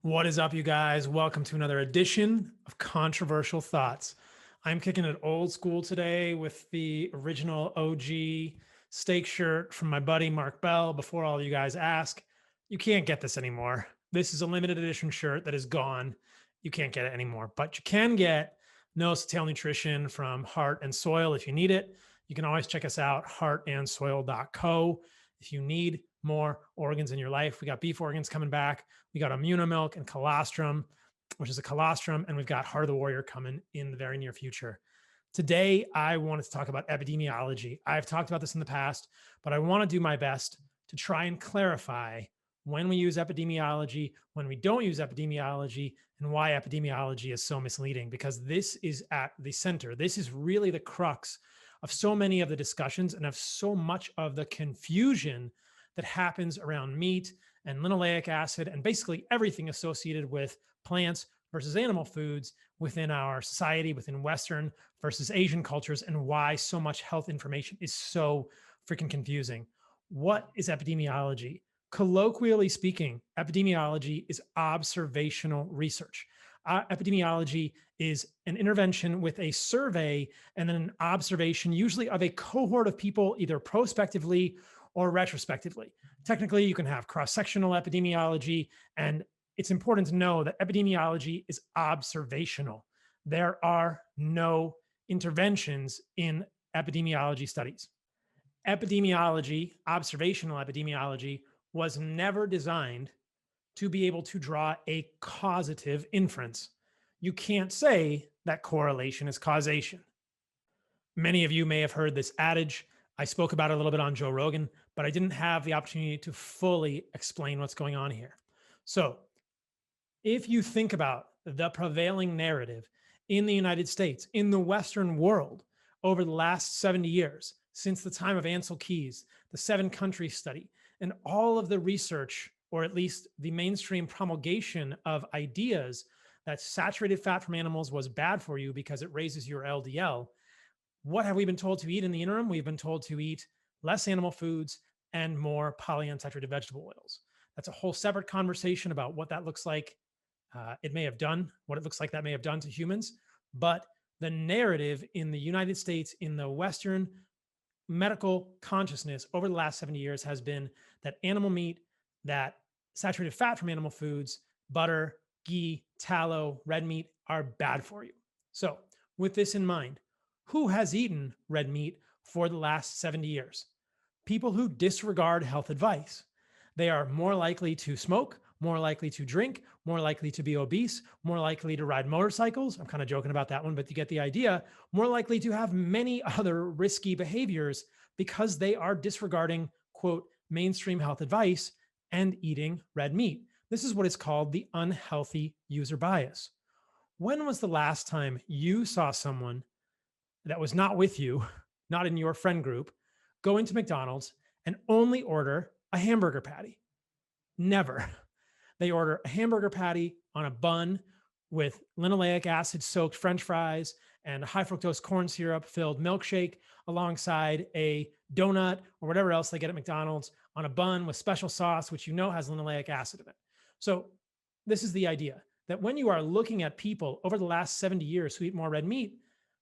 What is up, you guys? Welcome to another edition of Controversial Thoughts. I'm kicking it old school today with the original OG steak shirt from my buddy Mark Bell. Before all you guys ask, you can't get this anymore. This is a limited edition shirt that is gone. You can't get it anymore, but you can get No Tail Nutrition from Heart and Soil if you need it. You can always check us out, heartandsoil.co. If you need more organs in your life, we got beef organs coming back. We got Immunomilk and Colostrum, which is a colostrum, and we've got Heart of the Warrior coming in the very near future. Today, I wanted to talk about epidemiology. I've talked about this in the past, but I want to do my best to try and clarify when we use epidemiology, when we don't use epidemiology, and why epidemiology is so misleading, because this is at the center. This is really the crux of so many of the discussions and of so much of the confusion that happens around meat and linoleic acid and basically everything associated with plants versus animal foods within our society, within Western versus Asian cultures, and why so much health information is so freaking confusing. What is epidemiology? Colloquially speaking, epidemiology is observational research. Epidemiology is an intervention with a survey and then an observation, usually of a cohort of people, either prospectively or retrospectively. Technically, you can have cross-sectional epidemiology, and it's important to know that epidemiology is observational. There are no interventions in epidemiology studies. Epidemiology, observational epidemiology, was never designed to be able to draw a causative inference. You can't say that correlation is causation. Many of you may have heard this adage. I spoke about it a little bit on Joe Rogan, but I didn't have the opportunity to fully explain what's going on here. So if you think about the prevailing narrative in the United States, in the Western world, over the last 70 years, since the time of Ansel Keys, the 7-country study, and all of the research, or at least the mainstream promulgation of ideas that saturated fat from animals was bad for you because it raises your LDL, what have we been told to eat in the interim? We've been told to eat less animal foods and more polyunsaturated vegetable oils. That's a whole separate conversation about what that looks like. It may have done, what it looks like that may have done to humans. But the narrative in the United States, in the Western medical consciousness over the last 70 years has been that animal meat, that saturated fat from animal foods, butter, ghee, tallow, red meat are bad for you. So with this in mind, who has eaten red meat for the last 70 years? People who disregard health advice. They are more likely to smoke, more likely to drink, more likely to be obese, more likely to ride motorcycles. I'm kind of joking about that one, but you get the idea. More likely to have many other risky behaviors because they are disregarding, quote, mainstream health advice and eating red meat. This is what is called the unhealthy user bias. When was the last time you saw someone that was not with you, not in your friend group, go into McDonald's and only order a hamburger patty? Never. They order a hamburger patty on a bun with linoleic acid soaked French fries and a high fructose corn syrup filled milkshake alongside a donut or whatever else they get at McDonald's on a bun with special sauce, which you know has linoleic acid in it. So this is the idea that when you are looking at people over the last 70 years who eat more red meat,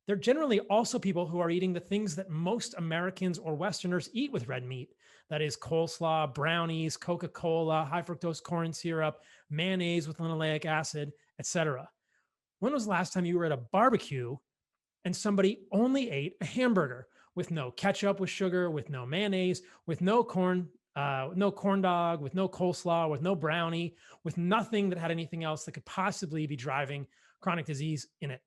they're generally also people who are eating the things that most Americans or Westerners eat with red meat. That is coleslaw, brownies, Coca-Cola, high fructose corn syrup, mayonnaise with linoleic acid, etc. When was the last time you were at a barbecue and somebody only ate a hamburger with no ketchup with sugar, with no mayonnaise, with no corn dog, with no coleslaw, with no brownie, with nothing that had anything else that could possibly be driving chronic disease in it?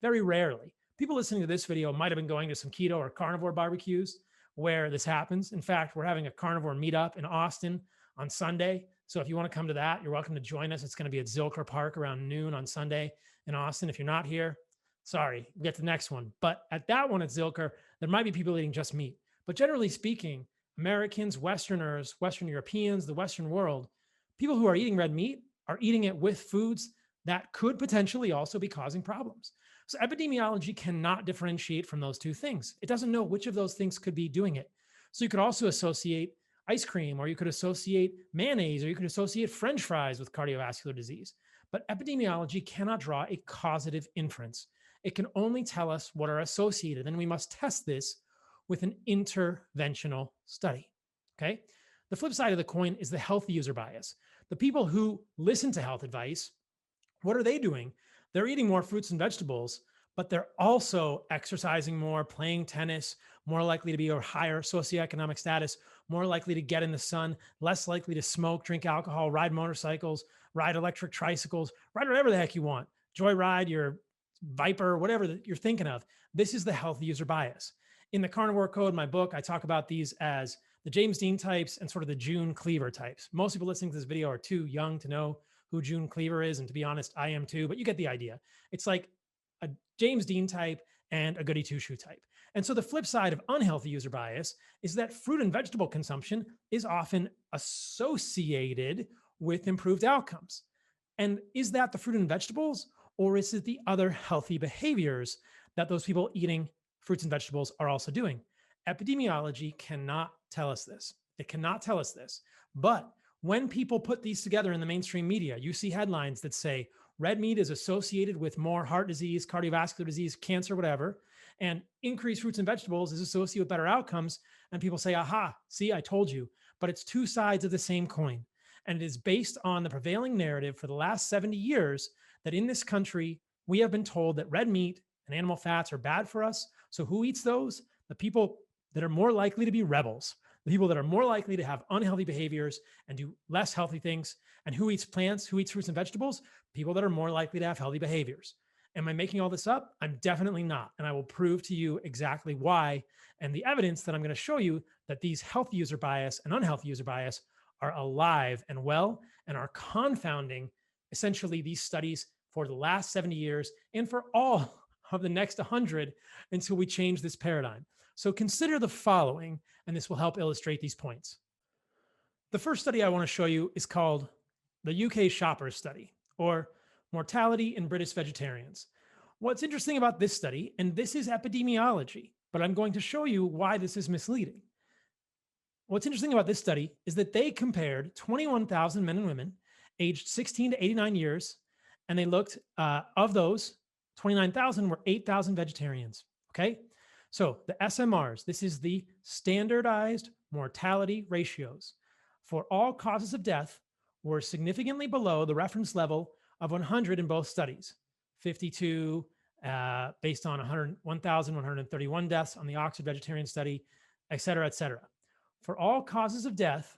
Very rarely. People listening to this video might have been going to some keto or carnivore barbecues where this happens. In fact, we're having a carnivore meetup in Austin on Sunday. So if you want to come to that, you're welcome to join us. It's going to be at Zilker Park around noon on Sunday in Austin. If you're not here, sorry, we'll get to the next one. But at that one at Zilker, there might be people eating just meat. But generally speaking, Americans, Westerners, Western Europeans, the Western world, people who are eating red meat are eating it with foods that could potentially also be causing problems. So epidemiology cannot differentiate from those two things. It doesn't know which of those things could be doing it. So you could also associate ice cream, or you could associate mayonnaise, or you could associate French fries with cardiovascular disease. But epidemiology cannot draw a causative inference. It can only tell us what are associated, and we must test this with an interventional study. Okay. The flip side of the coin is the health user bias. The people who listen to health advice, what are they doing? They're eating more fruits and vegetables, but they're also exercising more, playing tennis, more likely to be a higher socioeconomic status, more likely to get in the sun, less likely to smoke, drink alcohol, ride motorcycles, ride electric tricycles, ride whatever the heck you want, joyride your Viper, whatever you're thinking of. This is the health user bias. In the Carnivore Code, my book, I talk about these as the James Dean types and sort of the June Cleaver types. Most people listening to this video are too young to know who June Cleaver is. And to be honest, I am too, but you get the idea. It's like a James Dean type and a goody two shoe type. And so the flip side of unhealthy user bias is that fruit and vegetable consumption is often associated with improved outcomes. And is that the fruit and vegetables, or is it the other healthy behaviors that those people eating fruits and vegetables are also doing? Epidemiology cannot tell us this. It cannot tell us this. But when people put these together in the mainstream media, you see headlines that say red meat is associated with more heart disease, cardiovascular disease, cancer, whatever, and increased fruits and vegetables is associated with better outcomes. And people say, aha, see, I told you. But it's two sides of the same coin. And it is based on the prevailing narrative for the last 70 years that in this country, we have been told that red meat and animal fats are bad for us. So who eats those? The people that are more likely to be rebels, the people that are more likely to have unhealthy behaviors and do less healthy things. And who eats plants, who eats fruits and vegetables? People that are more likely to have healthy behaviors. Am I making all this up? I'm definitely not. And I will prove to you exactly why. And the evidence that I'm going to show you that these health user bias and unhealthy user bias are alive and well and are confounding essentially these studies for the last 70 years and for all of the next 100 until we change this paradigm. So consider the following, and this will help illustrate these points. The first study I want to show you is called the UK Shoppers Study, or Mortality in British Vegetarians. What's interesting about this study, and this is epidemiology, but I'm going to show you why this is misleading. What's interesting about this study is that they compared 21,000 men and women aged 16 to 89 years, and they looked, of those, 29,000 were 8,000 vegetarians, okay? So the SMRs, this is the standardized mortality ratios for all causes of death, were significantly below the reference level of 100 in both studies. 52 based on 1,131 deaths on the Oxford Vegetarian Study, et cetera, et cetera. For all causes of death,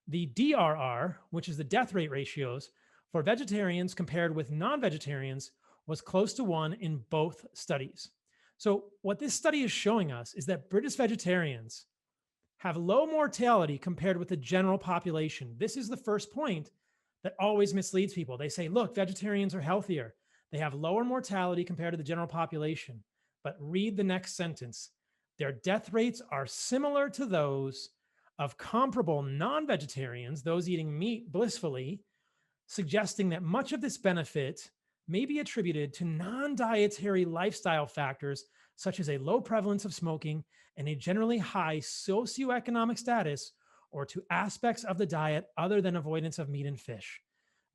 the DRR, which is the death rate ratios for vegetarians compared with non-vegetarians, was close to 1 in both studies. So what this study is showing us is that British vegetarians have low mortality compared with the general population. This is the first point that always misleads people. They say, look, vegetarians are healthier. They have lower mortality compared to the general population. But read the next sentence. Their death rates are similar to those of comparable non-vegetarians, those eating meat blissfully, suggesting that much of this benefit may be attributed to non-dietary lifestyle factors such as a low prevalence of smoking and a generally high socioeconomic status, or to aspects of the diet other than avoidance of meat and fish.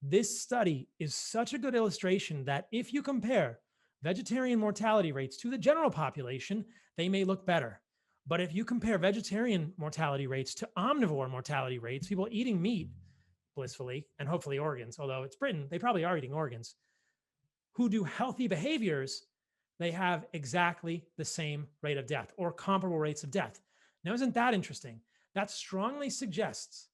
This study is such a good illustration that if you compare vegetarian mortality rates to the general population, they may look better. But if you compare vegetarian mortality rates to omnivore mortality rates, people eating meat blissfully and hopefully organs, although it's Britain, they probably are eating organs, who do healthy behaviors, they have exactly the same rate of death or comparable rates of death. Now, isn't that interesting? That strongly suggests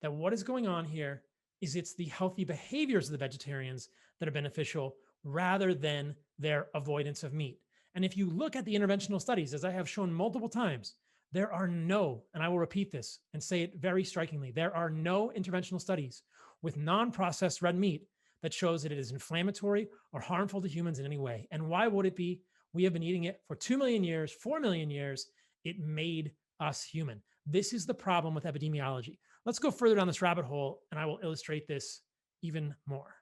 that what is going on here is it's the healthy behaviors of the vegetarians that are beneficial rather than their avoidance of meat. And if you look at the interventional studies, as I have shown multiple times, there are no, and I will repeat this and say it very strikingly, there are no interventional studies with non-processed red meat that shows that it is inflammatory or harmful to humans in any way. And why would it be? We have been eating it for 2 million years, 4 million years. It made us human. This is the problem with epidemiology. Let's go further down this rabbit hole, and I will illustrate this even more.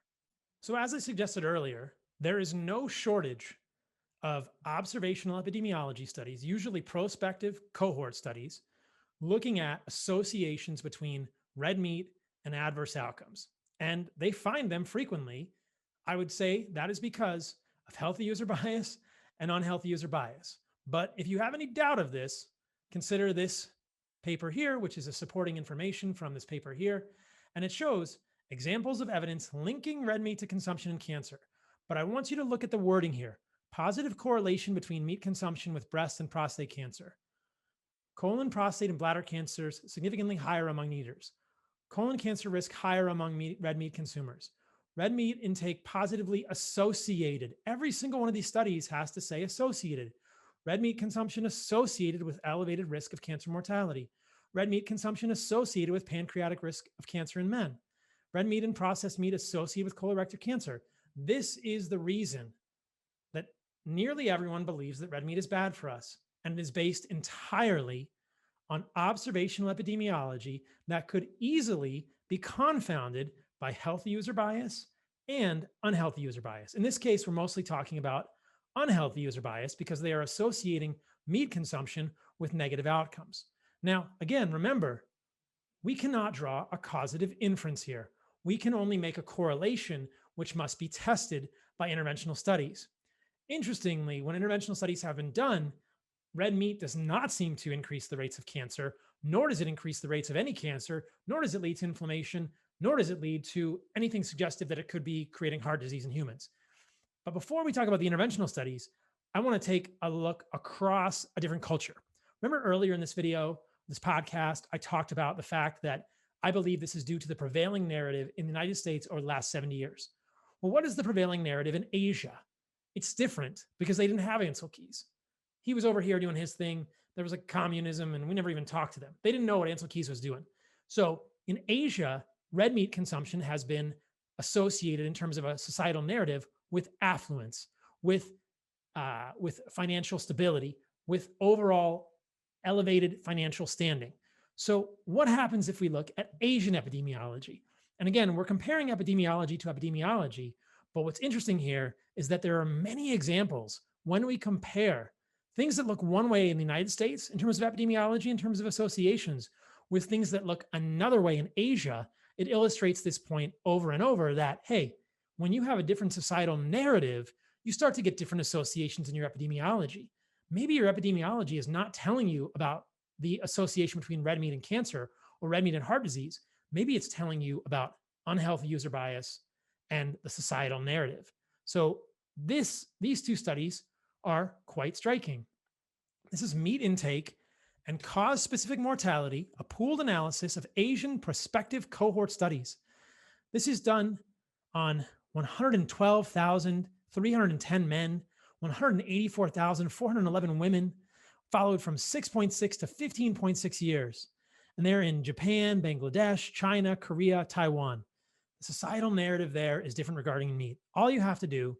So as I suggested earlier, there is no shortage of observational epidemiology studies, usually prospective cohort studies, looking at associations between red meat and adverse outcomes. And they find them frequently. I would say that is because of healthy user bias and unhealthy user bias. But if you have any doubt of this, consider this paper here, which is a supporting information from this paper here. And it shows examples of evidence linking red meat to consumption and cancer. But I want you to look at the wording here. Positive correlation between meat consumption with breast and prostate cancer. Colon, prostate, and bladder cancers significantly higher among eaters. Colon cancer risk higher among red meat consumers. Red meat intake positively associated. Every single one of these studies has to say associated. Red meat consumption associated with elevated risk of cancer mortality. Red meat consumption associated with pancreatic risk of cancer in men. Red meat and processed meat associated with colorectal cancer. This is the reason that nearly everyone believes that red meat is bad for us, and it is based entirely on observational epidemiology that could easily be confounded by healthy user bias and unhealthy user bias. In this case, we're mostly talking about unhealthy user bias because they are associating meat consumption with negative outcomes. Now, again, remember, we cannot draw a causative inference here. We can only make a correlation, which must be tested by interventional studies. Interestingly, when interventional studies have been done, red meat does not seem to increase the rates of cancer, nor does it increase the rates of any cancer, nor does it lead to inflammation, nor does it lead to anything suggestive that it could be creating heart disease in humans. But before we talk about the interventional studies, I want to take a look across a different culture. Remember earlier in this video, this podcast, I talked about the fact that I believe this is due to the prevailing narrative in the United States over the last 70 years. Well, what is the prevailing narrative in Asia? It's different because they didn't have Ansel Keys. He was over here doing his thing. There was like communism, and we never even talked to them. They didn't know what Ansel Keys was doing. So in Asia, red meat consumption has been associated in terms of a societal narrative with affluence, with financial stability, with overall elevated financial standing. So what happens if we look at Asian epidemiology? And again, we're comparing epidemiology to epidemiology, but what's interesting here is that there are many examples when we compare things that look one way in the United States in terms of epidemiology, in terms of associations, with things that look another way in Asia. It illustrates this point over and over that, hey, when you have a different societal narrative, you start to get different associations in your epidemiology. Maybe your epidemiology is not telling you about the association between red meat and cancer or red meat and heart disease. Maybe it's telling you about unhealthy user bias and the societal narrative. So these two studies are quite striking. This is meat intake and cause-specific mortality, a pooled analysis of Asian prospective cohort studies. This is done on 112,310 men, 184,411 women, followed from 6.6 to 15.6 years. And they're in Japan, Bangladesh, China, Korea, Taiwan. The societal narrative there is different regarding meat. All you have to do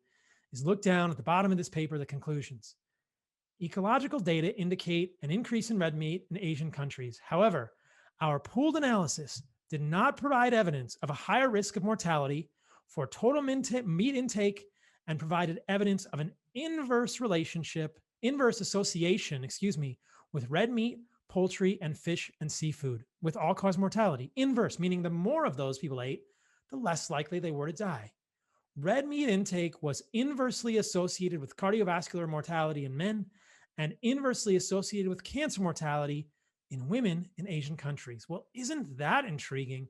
is look down at the bottom of this paper, the conclusions. Ecological data indicate an increase in red meat in Asian countries. However, our pooled analysis did not provide evidence of a higher risk of mortality for total meat intake and provided evidence of an inverse association, with red meat, poultry, and fish and seafood with all-cause mortality. Inverse, meaning the more of those people ate, the less likely they were to die. Red meat intake was inversely associated with cardiovascular mortality in men and inversely associated with cancer mortality in women in Asian countries. Well, isn't that intriguing?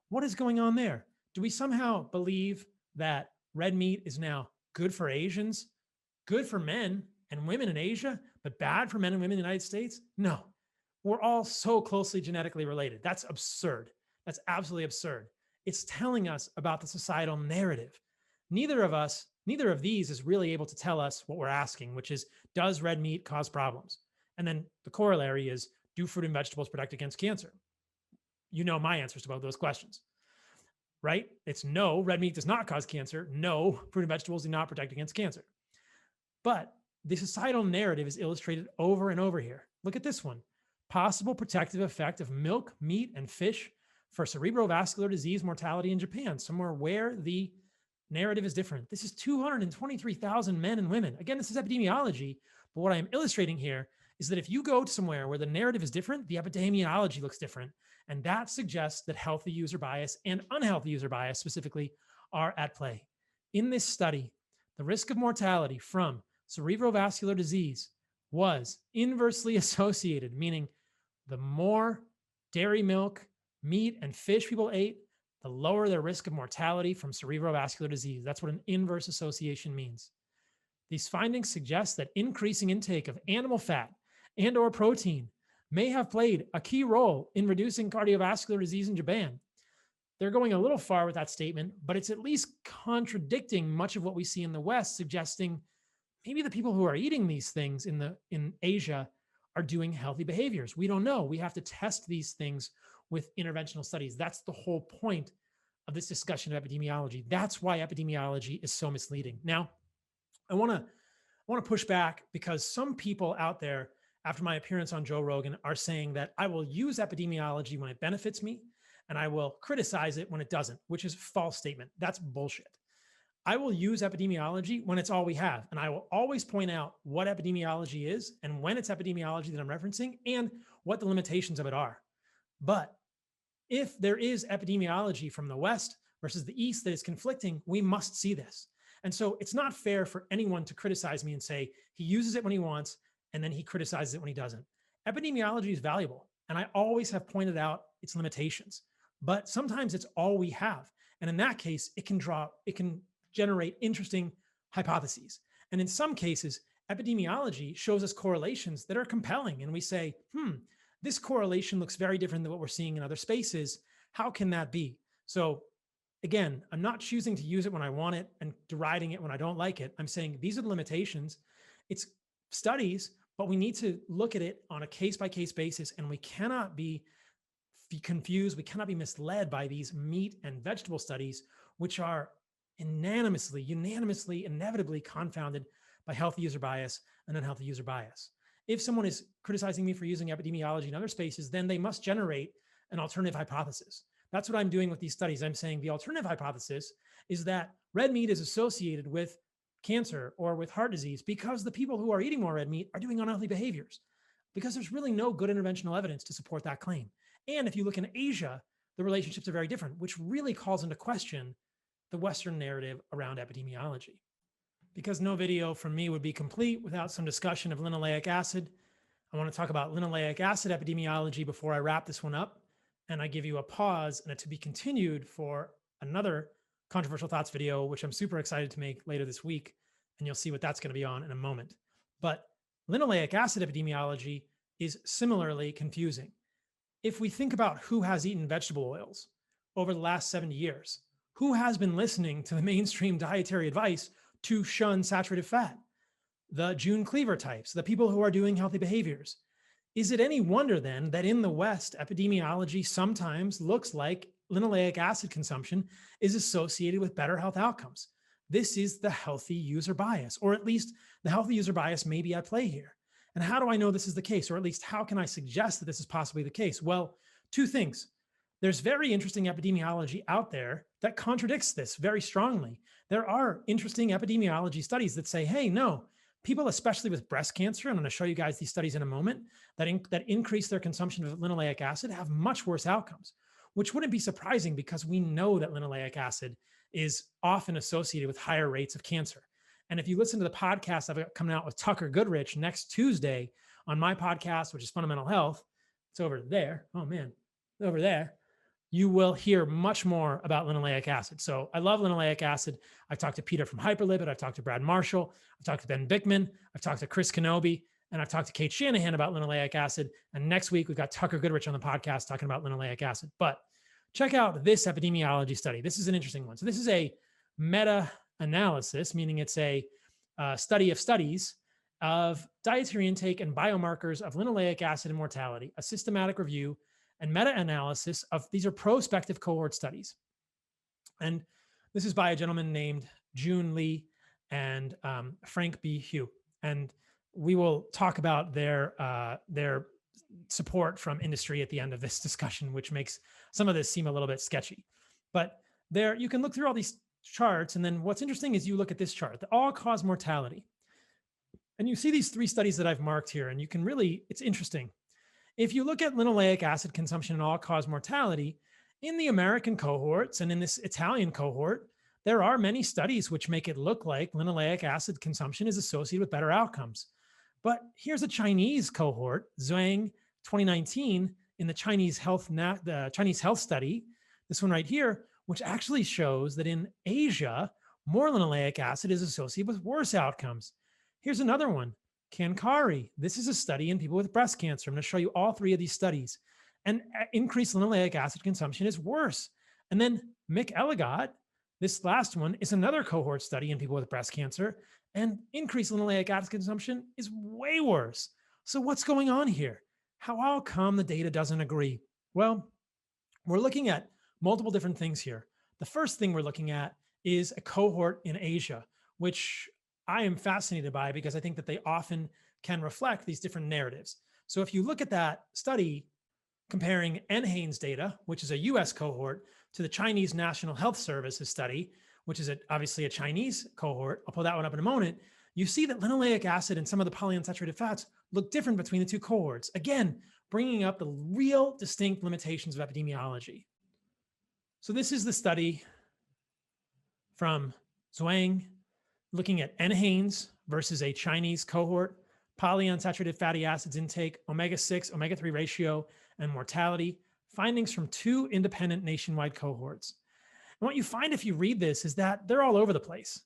What is going on there? Do we somehow believe that red meat is now good for Asians, good for men and women in Asia, but bad for men and women in the United States? No, we're all so closely genetically related. That's absurd. That's absolutely absurd. It's telling us about the societal narrative. Neither of these is really able to tell us what we're asking, which is, does red meat cause problems? And then the corollary is, do fruit and vegetables protect against cancer? You know my answers to both those questions, right? It's no, red meat does not cause cancer. No, fruit and vegetables do not protect against cancer. But the societal narrative is illustrated over and over here. Look at this one. Possible protective effect of milk, meat, and fish for cerebrovascular disease mortality in Japan, somewhere where the narrative is different. This is 223,000 men and women. Again, this is epidemiology, but what I'm illustrating here is that if you go somewhere where the narrative is different, the epidemiology looks different. And that suggests that healthy user bias and unhealthy user bias specifically are at play. In this study, the risk of mortality from cerebrovascular disease was inversely associated, meaning the more dairy, milk, meat, and fish people ate, the lower their risk of mortality from cerebrovascular disease. That's what an inverse association means. These findings suggest that increasing intake of animal fat and or protein may have played a key role in reducing cardiovascular disease in Japan. They're going a little far with that statement, but it's at least contradicting much of what we see in the West, suggesting maybe the people who are eating these things in Asia are doing healthy behaviors. We don't know. We have to test these things with interventional studies. That's the whole point of this discussion of epidemiology. That's why epidemiology is so misleading. Now, I want to push back because some people out there, after my appearance on Joe Rogan, are saying that I will use epidemiology when it benefits me and I will criticize it when it doesn't, which is a false statement. That's bullshit. I will use epidemiology when it's all we have. And I will always point out what epidemiology is and when it's epidemiology that I'm referencing and what the limitations of it are. But if there is epidemiology from the West versus the East that is conflicting, we must see this. And so it's not fair for anyone to criticize me and say he uses it when he wants and then he criticizes it when he doesn't. Epidemiology is valuable. And I always have pointed out its limitations, but sometimes it's all we have. And in that case, it can generate interesting hypotheses. And in some cases, epidemiology shows us correlations that are compelling. And we say, this correlation looks very different than what we're seeing in other spaces. How can that be? So again, I'm not choosing to use it when I want it and deriding it when I don't like it. I'm saying these are the limitations. It's studies, but we need to look at it on a case-by-case basis, and we cannot be confused. We cannot be misled by these meat and vegetable studies, which are unanimously, inevitably confounded by healthy user bias and unhealthy user bias. If someone is criticizing me for using epidemiology in other spaces, then they must generate an alternative hypothesis. That's what I'm doing with these studies. I'm saying the alternative hypothesis is that red meat is associated with cancer or with heart disease because the people who are eating more red meat are doing unhealthy behaviors, because there's really no good interventional evidence to support that claim. And if you look in Asia, the relationships are very different, which really calls into question the Western narrative around epidemiology. Because no video from me would be complete without some discussion of linoleic acid, I want to talk about linoleic acid epidemiology before I wrap this one up. And I give you a pause and a to be continued for another controversial thoughts video, which I'm super excited to make later this week. And you'll see what that's going to be on in a moment. But linoleic acid epidemiology is similarly confusing. If we think about who has eaten vegetable oils over the last 70 years, who has been listening to the mainstream dietary advice to shun saturated fat? The June Cleaver types, the people who are doing healthy behaviors. Is it any wonder then that in the West, epidemiology sometimes looks like linoleic acid consumption is associated with better health outcomes? This is the healthy user bias, or at least the healthy user bias may be at play here. And how do I know this is the case? Or at least how can I suggest that this is possibly the case? Well, two things. There's very interesting epidemiology out there that contradicts this very strongly. There are interesting epidemiology studies that say, hey, no, people, especially with breast cancer, I'm going to show you guys these studies in a moment, that increase their consumption of linoleic acid have much worse outcomes, which wouldn't be surprising because we know that linoleic acid is often associated with higher rates of cancer. And if you listen to the podcast I've got coming out with Tucker Goodrich next Tuesday on my podcast, which is Fundamental Health, it's over there. Oh man, over there. You will hear much more about linoleic acid. So I love linoleic acid. I've talked to Peter from Hyperlipid. I've talked to Brad Marshall. I've talked to Ben Bickman. I've talked to Chris Kenobi. And I've talked to Kate Shanahan about linoleic acid. And next week, we've got Tucker Goodrich on the podcast talking about linoleic acid. But check out this epidemiology study. This is an interesting one. So this is a meta-analysis, meaning it's a study of studies of dietary intake and biomarkers of linoleic acid and mortality, a systematic review and meta-analysis of, these are prospective cohort studies. And this is by a gentleman named June Lee and Frank B. Hugh. And we will talk about their support from industry at the end of this discussion, which makes some of this seem a little bit sketchy. But there, you can look through all these charts. And then what's interesting is you look at this chart, the all-cause mortality. And you see these 3 studies that I've marked here, and you can really, it's interesting. If you look at linoleic acid consumption and all-cause mortality, in the American cohorts and in this Italian cohort, there are many studies which make it look like linoleic acid consumption is associated with better outcomes. But here's a Chinese cohort, Zhuang 2019, in the Chinese health study, this one right here, which actually shows that in Asia, more linoleic acid is associated with worse outcomes. Here's another one, Kankari. This is a study in people with breast cancer. I'm going to show you all 3 of these studies. And increased linoleic acid consumption is worse. And then Mick-Elligot, this last one, is another cohort study in people with breast cancer. And increased linoleic acid consumption is way worse. So what's going on here? How come the data doesn't agree? Well, we're looking at multiple different things here. The first thing we're looking at is a cohort in Asia, which I am fascinated by because I think that they often can reflect these different narratives. So if you look at that study comparing NHANES data, which is a US cohort, to the Chinese National Health Services study, which is obviously a Chinese cohort, I'll pull that one up in a moment, you see that linoleic acid and some of the polyunsaturated fats look different between the 2 cohorts. Again, bringing up the real distinct limitations of epidemiology. So this is the study from Zhuang looking at NHANES versus a Chinese cohort, polyunsaturated fatty acids intake, omega-6, omega-3 ratio, and mortality, findings from 2 independent nationwide cohorts. And what you find if you read this is that they're all over the place.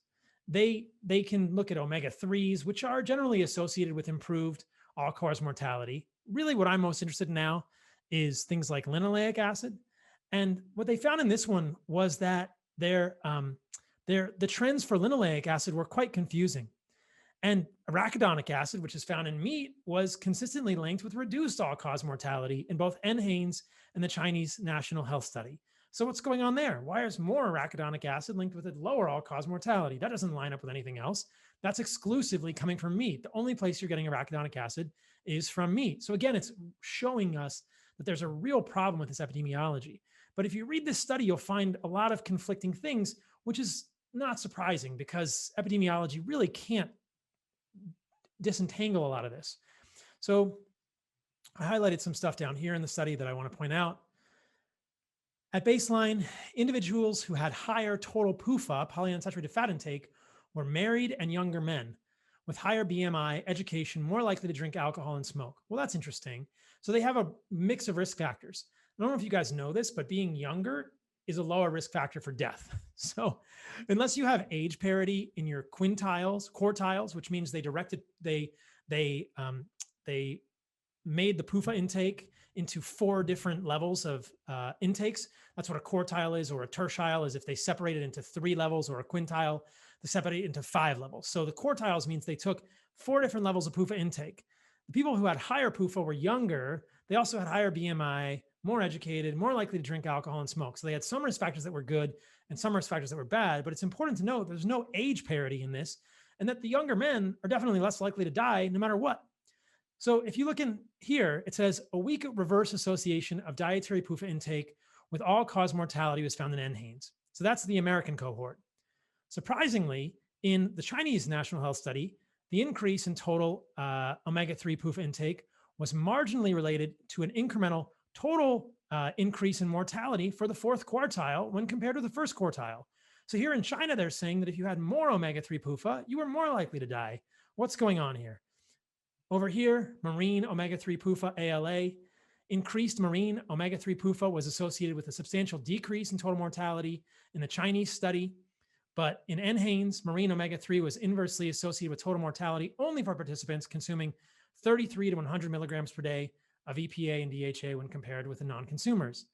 They can look at omega-3s, which are generally associated with improved all-cause mortality. Really what I'm most interested in now is things like linoleic acid. And what they found in this one was that the trends for linoleic acid were quite confusing. And arachidonic acid, which is found in meat, was consistently linked with reduced all-cause mortality in both NHANES and the Chinese National Health Study. So what's going on there? Why is more arachidonic acid linked with a lower all-cause mortality? That doesn't line up with anything else. That's exclusively coming from meat. The only place you're getting arachidonic acid is from meat. So again, it's showing us that there's a real problem with this epidemiology. But if you read this study, you'll find a lot of conflicting things, which is not surprising because epidemiology really can't disentangle a lot of this. So I highlighted some stuff down here in the study that I want to point out. At baseline, individuals who had higher total PUFA, polyunsaturated fat intake, were married and younger men with higher BMI, education, more likely to drink alcohol and smoke. Well, that's interesting. So they have a mix of risk factors. I don't know if you guys know this, but being younger is a lower risk factor for death. So unless you have age parity in your quartiles, which means they made the PUFA intake into 4 different levels of intakes. That's what a quartile is, or a tertile is if they separate it into 3 levels, or a quintile, they separate it into 5 levels. So the quartiles means they took 4 different levels of PUFA intake. The people who had higher PUFA were younger. They also had higher BMI, more educated, more likely to drink alcohol and smoke. So they had some risk factors that were good and some risk factors that were bad. But it's important to note there's no age parity in this, and that the younger men are definitely less likely to die no matter what. So if you look in here, it says a weak reverse association of dietary PUFA intake with all-cause mortality was found in NHANES. So that's the American cohort. Surprisingly, in the Chinese National Health Study, the increase in total omega-3 PUFA intake was marginally related to an incremental total increase in mortality for the 4th quartile when compared to the 1st quartile. So here in China, they're saying that if you had more omega-3 PUFA, you were more likely to die. What's going on here? Over here, marine omega-3 PUFA ALA, increased marine omega-3 PUFA was associated with a substantial decrease in total mortality in the Chinese study. But in NHANES, marine omega-3 was inversely associated with total mortality only for participants consuming 33 to 100 milligrams per day of EPA and DHA when compared with the non-consumers.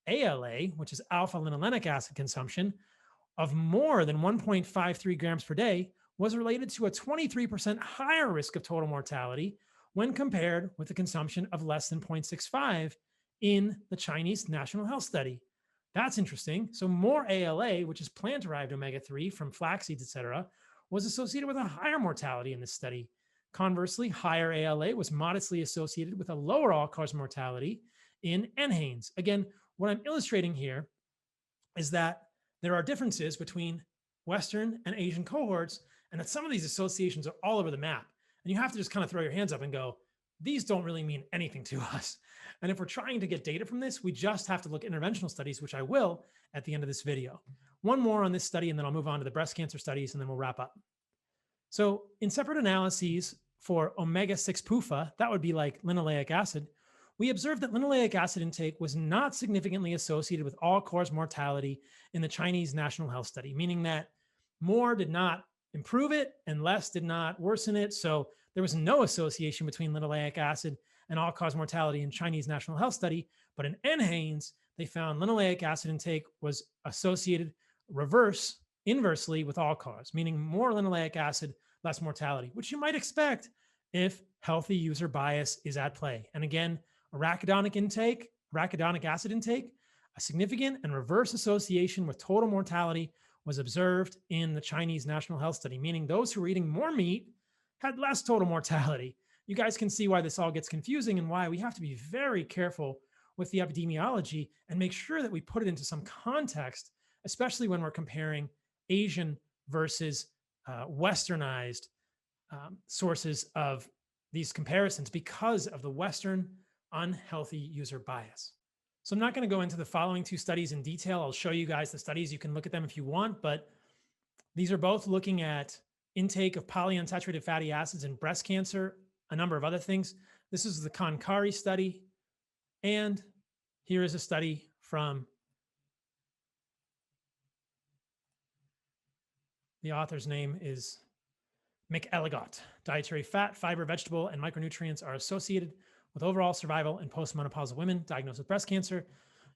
ALA, which is alpha-linolenic acid consumption, of more than 1.53 grams per day was related to a 23% higher risk of total mortality when compared with the consumption of less than 0.65 in the Chinese National Health Study. That's interesting. So more ALA, which is plant-derived omega-3 from flax seeds, et cetera, was associated with a higher mortality in this study. Conversely, higher ALA was modestly associated with a lower all-cause mortality in NHANES. Again, what I'm illustrating here is that there are differences between Western and Asian cohorts, and that some of these associations are all over the map. And you have to just kind of throw your hands up and go, these don't really mean anything to us. And if we're trying to get data from this, we just have to look at interventional studies, which I will at the end of this video. One more on this study, and then I'll move on to the breast cancer studies, and then we'll wrap up. So in separate analyses for omega-6 PUFA, that would be like linoleic acid, we observed that linoleic acid intake was not significantly associated with all-cause mortality in the Chinese National Health Study, meaning that more did not improve it and less did not worsen it. So there was no association between linoleic acid and all-cause mortality in Chinese National Health Study. But in NHANES, they found linoleic acid intake was associated inversely with all-cause, meaning more linoleic acid, less mortality, which you might expect if healthy user bias is at play. And again, arachidonic acid intake, a significant and reverse association with total mortality was observed in the Chinese National Health Study, meaning those who were eating more meat had less total mortality. You guys can see why this all gets confusing and why we have to be very careful with the epidemiology and make sure that we put it into some context, especially when we're comparing Asian versus Westernized sources of these comparisons because of the Western unhealthy user bias. So I'm not going to go into the following two studies in detail. I'll show you guys the studies. You can look at them if you want, but these are both looking at intake of polyunsaturated fatty acids in breast cancer, a number of other things. This is the Konkari study. And here is a study from the author's name is McElligott. Dietary fat, fiber, vegetable, and micronutrients are associated with overall survival in postmenopausal women diagnosed with breast cancer.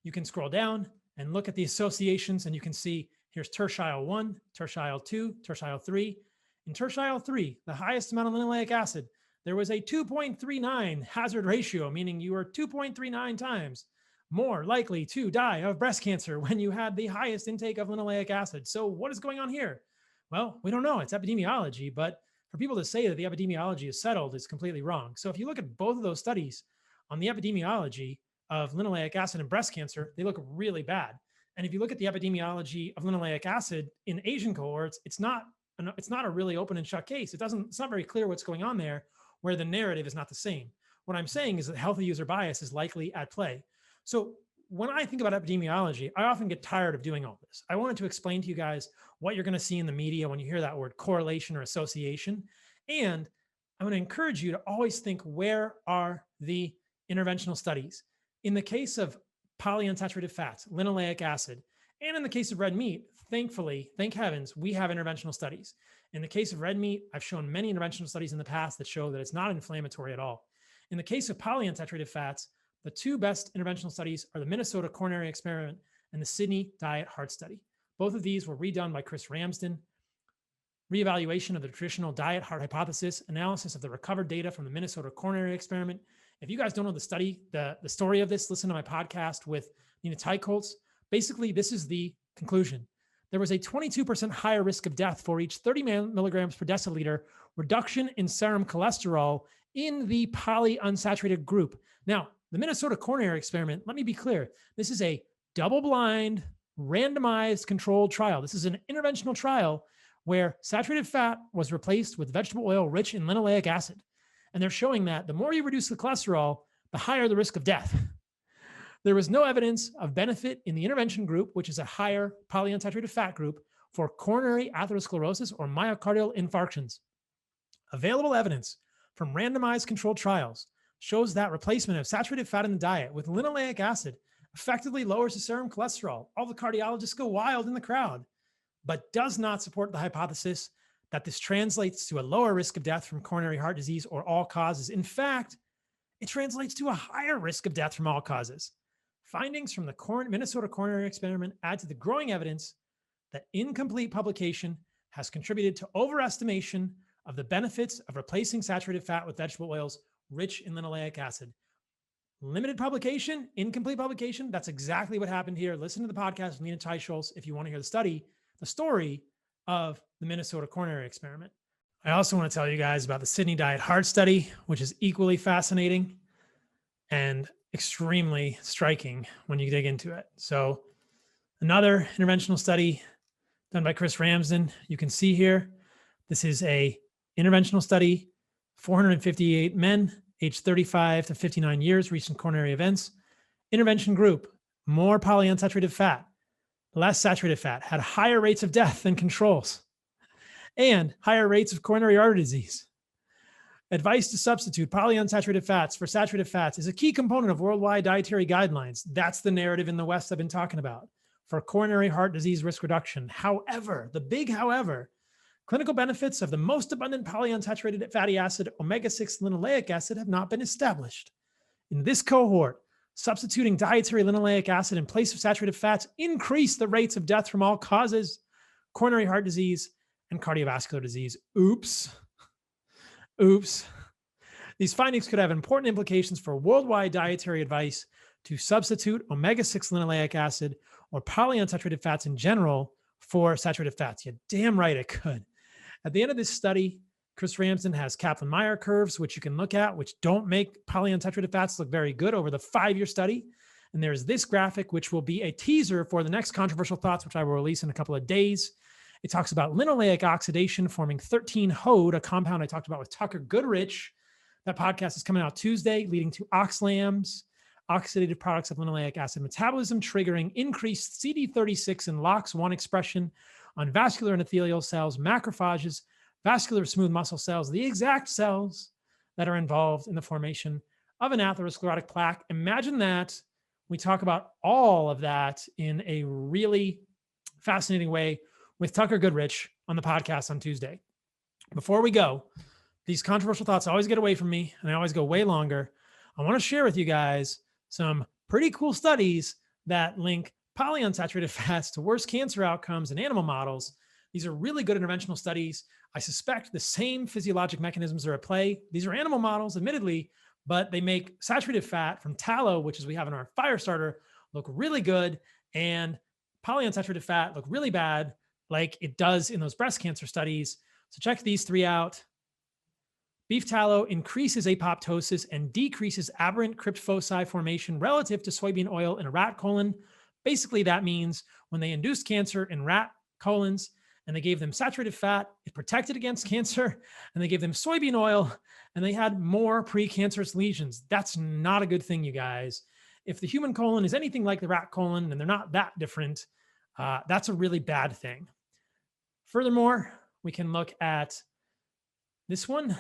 You can scroll down and look at the associations, and you can see here's tertiile 1, tertiile 2, tertiile 3. In tertiile 3, the highest amount of linoleic acid, there was a 2.39 hazard ratio, meaning you were 2.39 times more likely to die of breast cancer when you had the highest intake of linoleic acid. So what is going on here? Well, we don't know. It's epidemiology, but for people to say that the epidemiology is settled is completely wrong. So if you look at both of those studies on the epidemiology of linoleic acid and breast cancer, they look really bad. And if you look at the epidemiology of linoleic acid in Asian cohorts, it's not a really open and shut case. It's not very clear what's going on there, where the narrative is not the same. What I'm saying is that healthy user bias is likely at play. So when I think about epidemiology, I often get tired of doing all this. I wanted to explain to you guys what you're going to see in the media when you hear that word correlation or association. And I'm going to encourage you to always think, where are the interventional studies? In the case of polyunsaturated fats, linoleic acid, and in the case of red meat, thankfully, thank heavens, we have interventional studies. In the case of red meat, I've shown many interventional studies in the past that show that it's not inflammatory at all. In the case of polyunsaturated fats, the two best interventional studies are the Minnesota Coronary Experiment and the Sydney Diet Heart Study. Both of these were redone by Chris Ramsden. Reevaluation of the traditional diet heart hypothesis, analysis of the recovered data from the Minnesota Coronary Experiment. If you guys don't know the study, the story of this, listen to my podcast with Nina Teicholz. Basically, this is the conclusion. There was a 22% higher risk of death for each 30 milligrams per deciliter reduction in serum cholesterol in the polyunsaturated group. Now, the Minnesota Coronary Experiment, let me be clear, this is a double-blind, randomized controlled trial. This is an interventional trial where saturated fat was replaced with vegetable oil rich in linoleic acid. And they're showing that the more you reduce the cholesterol, the higher the risk of death. There was no evidence of benefit in the intervention group, which is a higher polyunsaturated fat group, for coronary atherosclerosis or myocardial infarctions. Available evidence from randomized controlled trials shows that replacement of saturated fat in the diet with linoleic acid effectively lowers the serum cholesterol. All the cardiologists go wild in the crowd, but does not support the hypothesis that this translates to a lower risk of death from coronary heart disease or all causes. In fact, it translates to a higher risk of death from all causes. Findings from the Minnesota Coronary Experiment add to the growing evidence that incomplete publication has contributed to overestimation of the benefits of replacing saturated fat with vegetable oils rich in linoleic acid. Limited publication, incomplete publication, that's exactly what happened here. Listen to the podcast with Nina Teicholz if you want to hear the story of the Minnesota Coronary Experiment. I also want to tell you guys about the Sydney Diet Heart Study, which is equally fascinating and extremely striking when you dig into it. So another interventional study done by Chris Ramsden. You can see here, this is a interventional study 458 men aged 35 to 59 years, recent coronary events. Intervention group, more polyunsaturated fat, less saturated fat, had higher rates of death than controls and higher rates of coronary artery disease. Advice to substitute polyunsaturated fats for saturated fats is a key component of worldwide dietary guidelines. That's the narrative in the West I've been talking about for coronary heart disease risk reduction. However, the big however, clinical benefits of the most abundant polyunsaturated fatty acid, omega-6 linoleic acid, have not been established. In this cohort, substituting dietary linoleic acid in place of saturated fats increased the rates of death from all causes, coronary heart disease, and cardiovascular disease. Oops. These findings could have important implications for worldwide dietary advice to substitute omega-6 linoleic acid or polyunsaturated fats in general for saturated fats. You're damn right it could. At the end of this study, Chris Ramsden has Kaplan-Meier curves, which you can look at, which don't make polyunsaturated fats look very good over the 5-year study. And there's this graphic, which will be a teaser for the next controversial thoughts, which I will release in a couple of days. It talks about linoleic oxidation forming 13-HODE, a compound I talked about with Tucker Goodrich. That podcast is coming out Tuesday, leading to oxalams, oxidative products of linoleic acid metabolism, triggering increased CD36 and LOX1 expression on vascular endothelial cells, macrophages, vascular smooth muscle cells, the exact cells that are involved in the formation of an atherosclerotic plaque. Imagine that. We talk about all of that in a really fascinating way with Tucker Goodrich on the podcast on Tuesday. Before we go, these controversial thoughts always get away from me and I always go way longer. I want to share with you guys some pretty cool studies that link polyunsaturated fats to worse cancer outcomes in animal models. These are really good interventional studies. I suspect the same physiologic mechanisms are at play. These are animal models, admittedly, but they make saturated fat from tallow, which is we have in our fire starter, look really good, and polyunsaturated fat look really bad, like it does in those breast cancer studies. So check these 3 out. Beef tallow increases apoptosis and decreases aberrant crypt foci formation relative to soybean oil in a rat colon. Basically, that means when they induced cancer in rat colons and they gave them saturated fat, it protected against cancer, and they gave them soybean oil and they had more precancerous lesions. That's not a good thing, you guys. If the human colon is anything like the rat colon and they're not that different, that's a really bad thing. Furthermore, we can look at this one,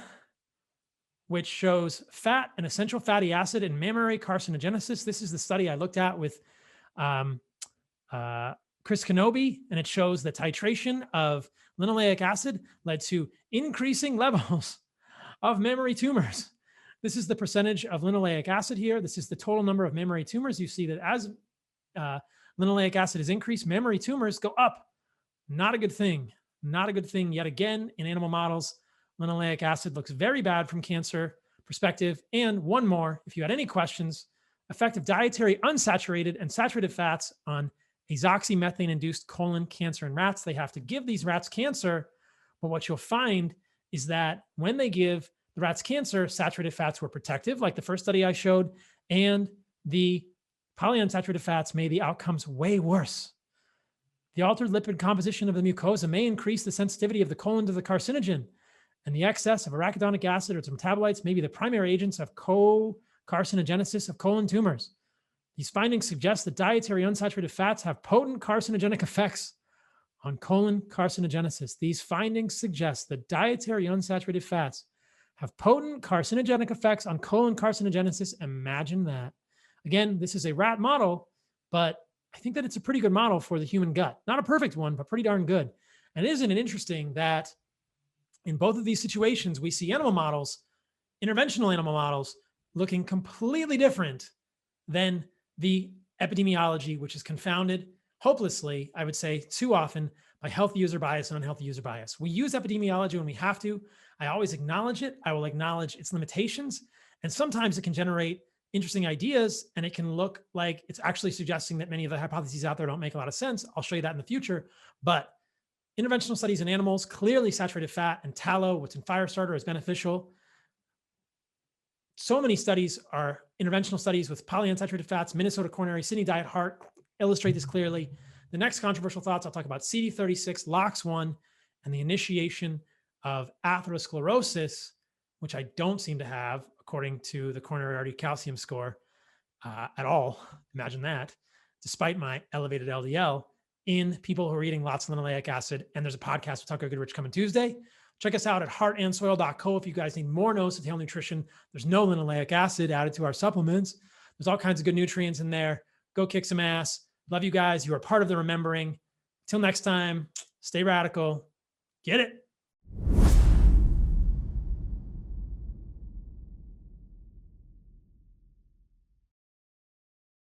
which shows fat and essential fatty acid in mammary carcinogenesis. This is the study I looked at with Chris Kenobi, and it shows the titration of linoleic acid led to increasing levels of mammary tumors. This is the percentage of linoleic acid here. This is the total number of mammary tumors. You see that as linoleic acid is increased, mammary tumors go up. Not a good thing. Not a good thing yet again in animal models. Linoleic acid looks very bad from cancer perspective. And one more, if you had any questions, effect of dietary unsaturated and saturated fats on azoxymethane-induced colon cancer in rats. They have to give these rats cancer, but what you'll find is that when they give the rats cancer, saturated fats were protective, like the first study I showed, and the polyunsaturated fats made the outcomes way worse. The altered lipid composition of the mucosa may increase the sensitivity of the colon to the carcinogen, and the excess of arachidonic acid or its metabolites may be the primary agents of co-carcinogenesis of colon tumors. These findings suggest that dietary unsaturated fats have potent carcinogenic effects on colon carcinogenesis. These findings suggest that dietary unsaturated fats have potent carcinogenic effects on colon carcinogenesis. Imagine that. Again, this is a rat model, but I think that it's a pretty good model for the human gut. Not a perfect one, but pretty darn good. And isn't it interesting that in both of these situations, we see animal models, interventional animal models, looking completely different than the epidemiology, which is confounded hopelessly, I would say, too often by health user bias and unhealthy user bias. We use epidemiology when we have to. I always acknowledge it. I will acknowledge its limitations. And sometimes it can generate interesting ideas, and it can look like it's actually suggesting that many of the hypotheses out there don't make a lot of sense. I'll show you that in the future. But interventional studies in animals, clearly saturated fat and tallow, what's in fire starter, is beneficial. So many studies are interventional studies with polyunsaturated fats. Minnesota Coronary, Sydney Diet Heart illustrate this clearly. The next controversial thoughts, I'll talk about CD36, LOX1, and the initiation of atherosclerosis which I don't seem to have according to the coronary artery calcium score at all. Imagine that, despite my elevated LDL, in people who are eating lots of linoleic acid. And there's a podcast with Tucker Goodrich coming Tuesday. Check us out at heartandsoil.co if you guys need more nose to tail nutrition. There's no linoleic acid added to our supplements. There's all kinds of good nutrients in there. Go kick some ass. Love you guys. You are part of the remembering. Till next time, stay radical. Get it.